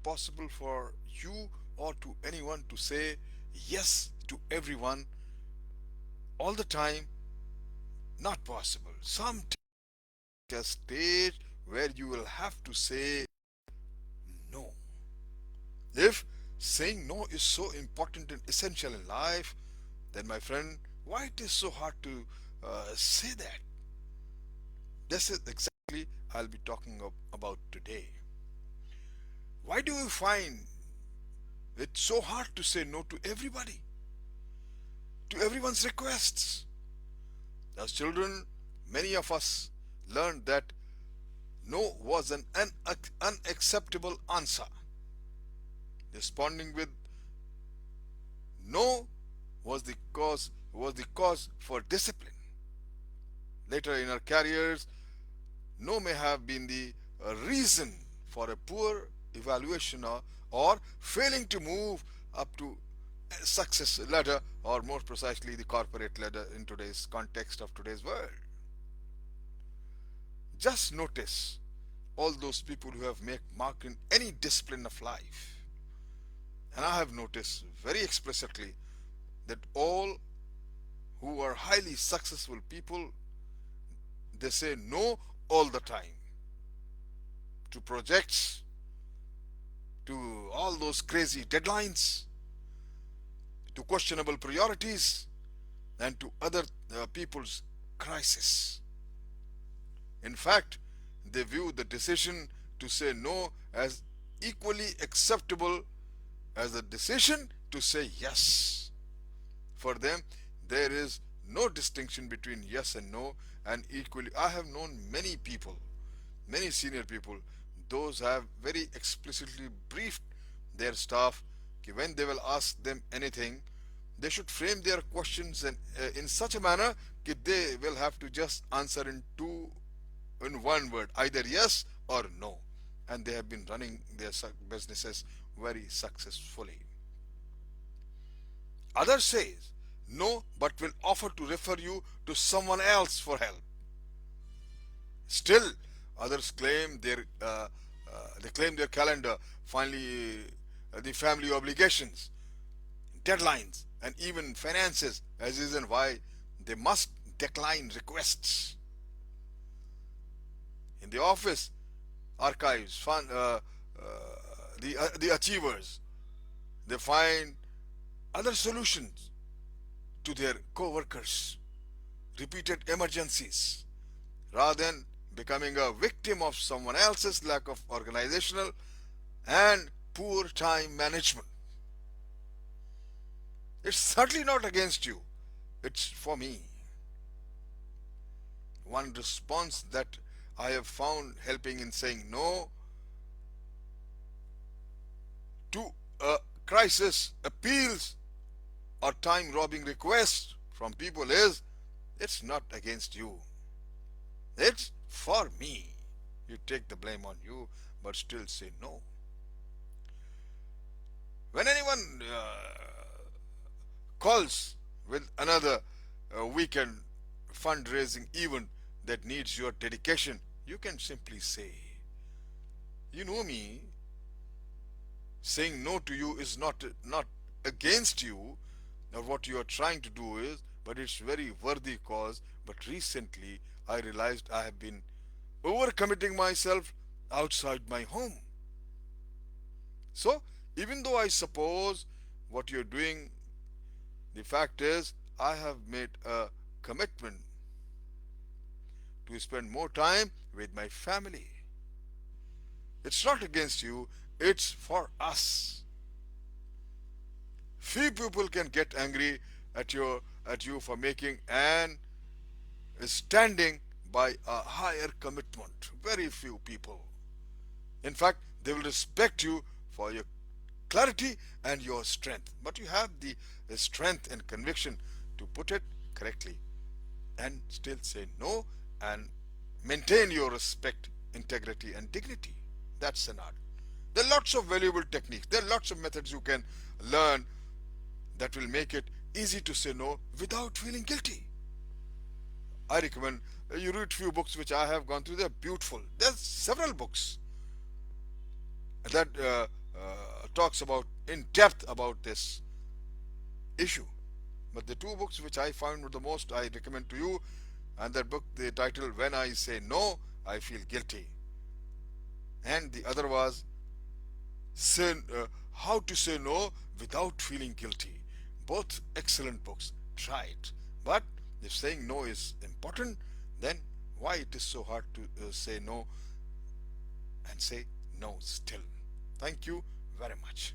possible for you or to anyone to say yes to everyone all the time. Not possible. Some a stage where you will have to say no. If saying no is so important and essential in life, then my friend, why it is so hard to say that? This is exactly I'll be talking about today. Why do you find it so hard to say no to everybody, to everyone's requests? As children, many of us learned that no was an unacceptable answer. Responding with no was the cause for discipline. Later in our careers, no may have been the reason for a poor evaluation or failing to move up to a success ladder, or more precisely the corporate ladder in today's context of today's world. Just notice all those people who have made mark in any discipline of life. And I have noticed very explicitly that all who are highly successful people, they say no all the time to projects, to all those crazy deadlines, to questionable priorities, and to other people's crisis. In fact, they view the decision to say no as equally acceptable as the decision to say yes. For them, there is no distinction between yes and no, and equally. I have known many people, many senior people, those have very explicitly briefed their staff that when they will ask them anything, they should frame their questions in such a manner that they will have to just answer in one word, either yes or no, and they have been running their businesses very successfully. Others says no, but will offer to refer you to someone else for help. Still, others claim their calendar, finally the family obligations, deadlines, and even finances as reason why they must decline requests. In the office archives, the achievers, they find other solutions to their co-workers, repeated emergencies, rather than becoming a victim of someone else's lack of organizational and poor time management. It's certainly not against you, it's for me. One response that I have found helping in saying no to a crisis appeals or time robbing requests from people is, it's not against you, it's for me. You take the blame on you, but still say no. When anyone calls with another weekend fundraising event that needs your dedication, you can simply say, you know me, saying no to you is not against you, or what you are trying to do is, but it's very worthy cause. But recently I realized I have been overcommitting myself outside my home. So even though I suppose what you're doing, the fact is I have made a commitment to spend more time with my family. It's not against you, it's for us. Few people can get angry at you for making and standing by a higher commitment. Very few people. In fact, they will respect you for your clarity and your strength. But you have the strength and conviction to put it correctly and still say no and maintain your respect, integrity, and dignity. That's an art. There are lots of valuable techniques. There are lots of methods you can learn that will make it easy to say no without feeling guilty. I recommend you read few books which I have gone through. They're beautiful. There's several books that talks about in depth about this issue. But the two books which I found the most I recommend to you, and that book, the title When I Say No, I Feel Guilty, and the other was say, How to Say No Without Feeling Guilty. Both excellent books. Try it. But if saying no is important, then why it is so hard to say no and say no still? Thank you very much.